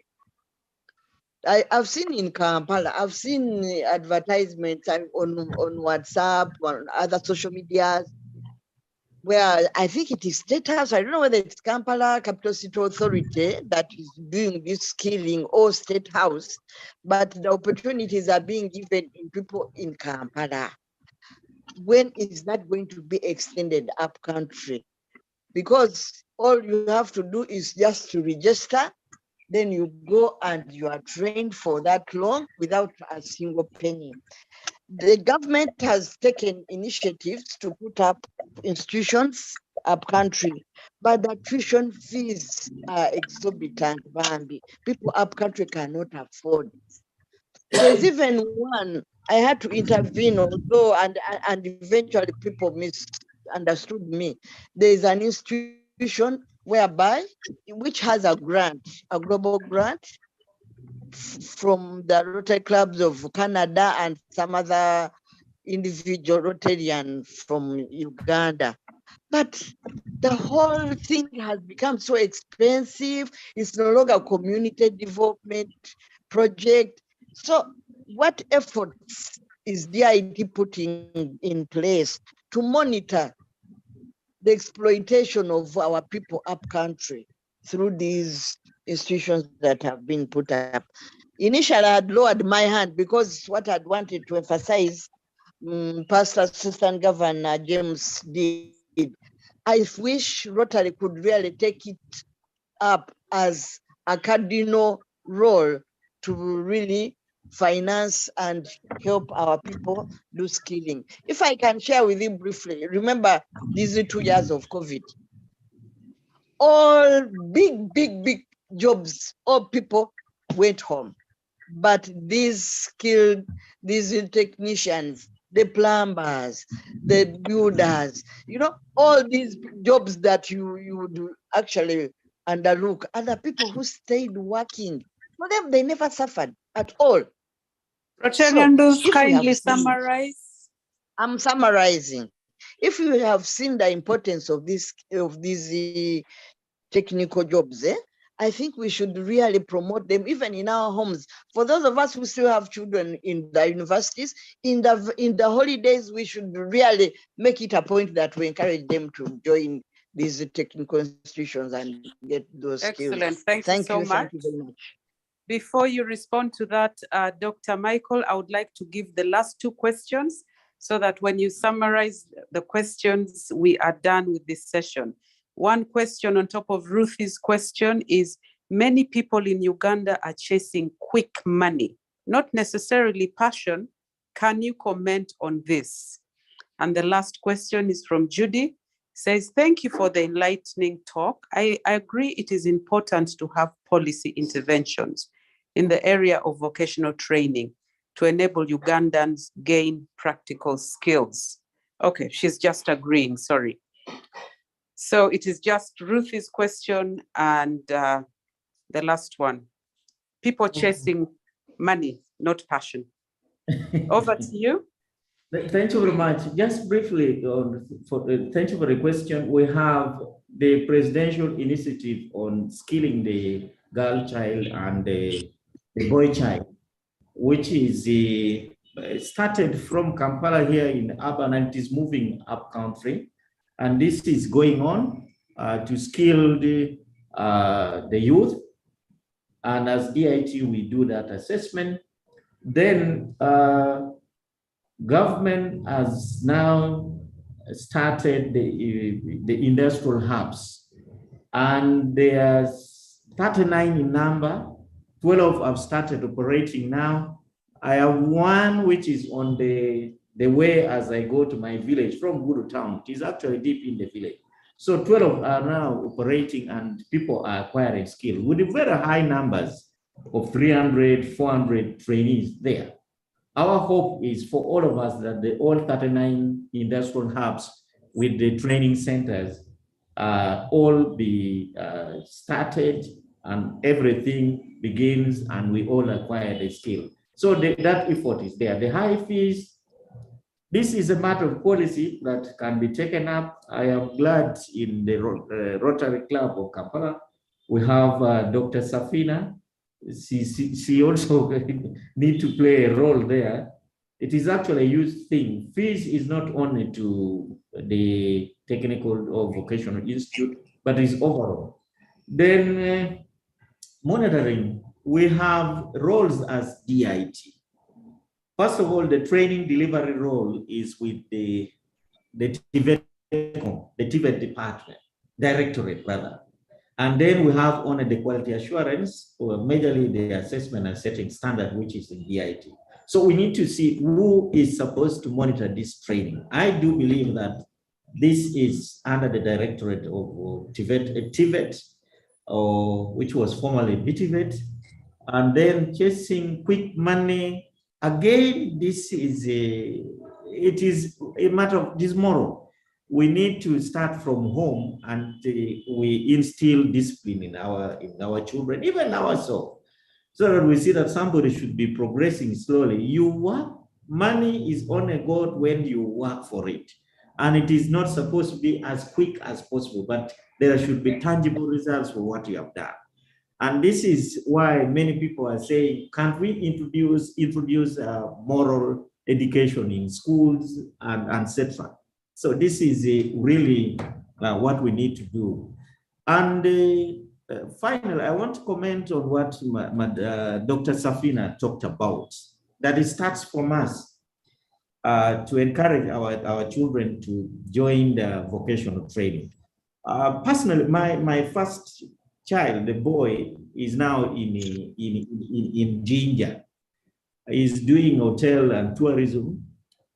I've seen in Kampala, I've seen advertisements on WhatsApp, on other social media, where I think it is State House, I don't know whether it's Kampala Capital City Authority that is doing this skilling or State House, but the opportunities are being given in people in Kampala. When is that going to be extended up country? Because all you have to do is just to register, then you go and you are trained for that long without a single penny. The government has taken initiatives to put up institutions up country, but the tuition fees are exorbitant, Bambi. People up country cannot afford. There's even one, I had to intervene, although, and eventually people misunderstood me. There's an institution whereby, which has a grant, a global grant from the Rotary clubs of Canada and some other individual Rotarian from Uganda. But the whole thing has become so expensive. It's no longer a community development project. So what efforts is DIT putting in place to monitor the exploitation of our people up country through these institutions that have been put up? Initially, I had lowered my hand because what I'd wanted to emphasize, Past Assistant Governor James did. I wish Rotary could really take it up as a cardinal role to really finance and help our people do skilling. If I can share with you briefly, remember these 2 years of COVID, all big jobs, all people went home. But these skilled, these technicians, the plumbers, the builders, all these jobs that you would actually underlook, are the people who stayed working. For them, they never suffered at all. Rotarian, kindly summarize. I'm summarizing. If you have seen the importance of these technical jobs, I think we should really promote them even in our homes. For those of us who still have children in the universities, in the holidays, we should really make it a point that we encourage them to join these technical institutions and get those skills. Excellent. Thank you so much. Thank you very much. Before you respond to that, Dr. Michael, I would like to give the last 2 questions so that when you summarize the questions, we are done with this session. One question on top of Ruthie's question is, many people in Uganda are chasing quick money, not necessarily passion. Can you comment on this? And the last question is from Judy, says, thank you for the enlightening talk. I agree it is important to have policy interventions in the area of vocational training to enable Ugandans gain practical skills. Okay, she's just agreeing, sorry. So it is just Ruthie's question and the last one. People chasing money, not passion. Over to you. Thank you very much. Just briefly, thank you for the question. We have the presidential initiative on skilling the girl child and the boy child, which is started from Kampala here in urban and it is moving up country. And this is going on to skill the youth. And as DIT, we do that assessment. Then government has now started the industrial hubs. And there's 39 in number. 12 have started operating now. I have one which is on the way as I go to my village from Guru town. It is actually deep in the village. So 12 are now operating and people are acquiring skill with very high numbers of 300, 400 trainees there. Our hope is for all of us that all 39 industrial hubs with the training centers all be started and everything begins and we all acquire the skill. So that effort is there. The high fees, this is a matter of policy that can be taken up. I am glad in the Rotary Club of Kampala, we have Dr. Safina. She also need to play a role there. It is actually a youth thing. Fees is not only to the technical or vocational institute, but is overall. Then monitoring, we have roles as DIT. First of all, the training delivery role is with the TVET department, directorate rather. And then we have only the quality assurance, or majorly the assessment and setting standard, which is in DIT. So we need to see who is supposed to monitor this training. I do believe that this is under the directorate of TVET, which was formerly BTVET, and then chasing quick money. Again, this is it is a matter of dismoral. We need to start from home, and we instill discipline in our children, even ourselves, so that we see that somebody should be progressing slowly. You work, money is only God when you work for it. And it is not supposed to be as quick as possible, but there should be tangible results for what you have done. And this is why many people are saying, can't we introduce moral education in schools and etc. So this is really what we need to do. And finally, I want to comment on what Dr. Safina talked about, that it starts from us to encourage our children to join the vocational training. Personally, my first child, the boy, is now in Jinja. He's doing hotel and tourism.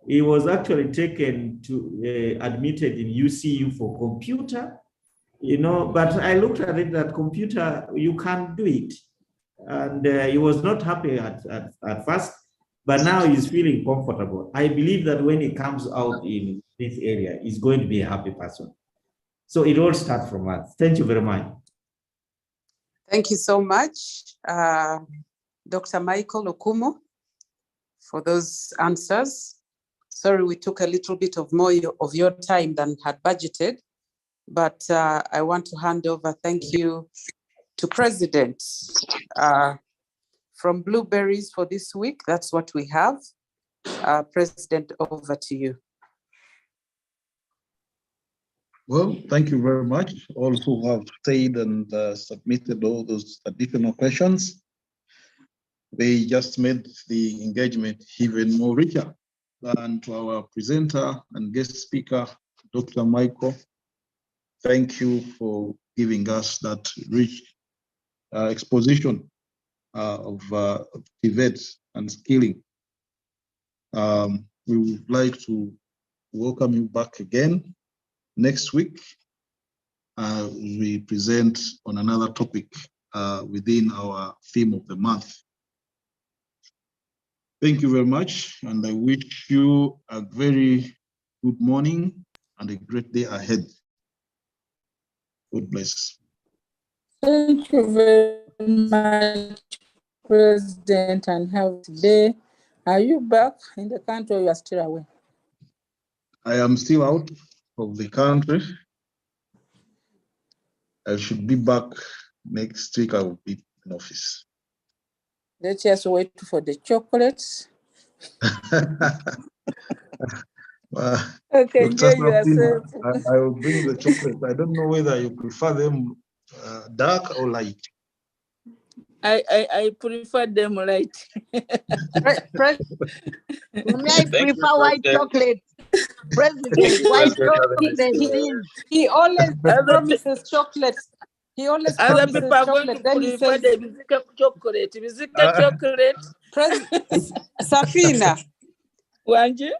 He was actually taken to admitted in UCU for computer, but I looked at it that computer, you can't do it. And he was not happy at first, but now he's feeling comfortable. I believe that when he comes out in this area, he's going to be a happy person. So it all starts from us. Thank you very much. Thank you so much, Dr. Michael Okumo, for those answers. Sorry, we took a little bit of more of your time than had budgeted, but I want to hand over, thank you, to President. From Blueberries for this week, that's what we have. President, over to you. Well, thank you very much, all who have stayed and submitted all those additional questions. They just made the engagement even more richer. And to our presenter and guest speaker, Dr. Michael, thank you for giving us that rich exposition of TVET and skilling. We would like to welcome you back again next week. We present on another topic within our theme of the month. Thank you very much, and I wish you a very good morning and a great day ahead. God bless. Thank you very much, President, and have a good day. Are you back in the country or you are still away? I am still out of the country. I should be back next week. I will be in office. Let's just wait for the chocolates. Okay, enjoy yourself. I will bring the chocolates. I don't know whether you prefer them dark or light. I prefer them light. I prefer white chocolate. President, white chocolate, please. He always promises chocolate. He always other promises people are going chocolate. to Then he prefer says, the chocolate. Chocolate. Safina. Wanji?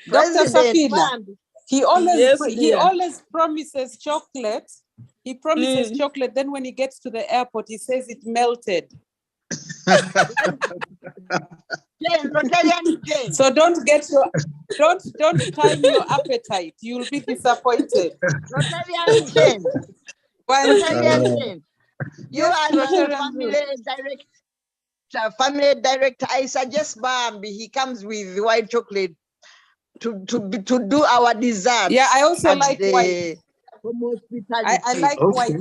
Dr. Safina. He always promises chocolate. He promises chocolate. Then when he gets to the airport, he says it melted. So don't time your appetite. You'll be disappointed. Rotarian Jane. Rotarian Jane. You are the family director. I suggest Bambi. He comes with white chocolate to do our dessert. Yeah, I also like white. I like white.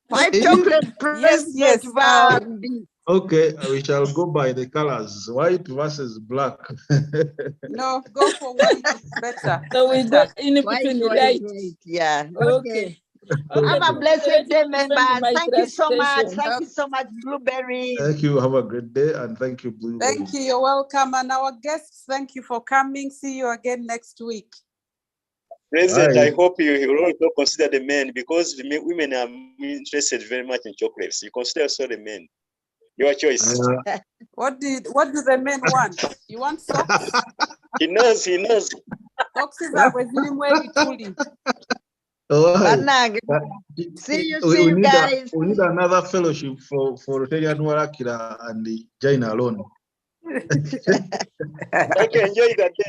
White chocolate, President. Yes. Bambi. Okay, we shall go by the colors, white versus black. No, go for white, better. So we go in white, between, right? Yeah. Okay. Have a blessed day, members. Thank you so much. Thank you so much, Blueberry. Thank you. Have a great day, and thank you, Blueberry. Thank you. You're welcome. And our guests, thank you for coming. See you again next week. President, I hope you will also consider the men, because the women are interested very much in chocolates. You consider also the men. Your choice. What do the men want? You want socks? He knows. Socks are really truly. See you We guys. We need another fellowship for Rotarian Warakira and the Jaina alone. Okay, enjoy that day.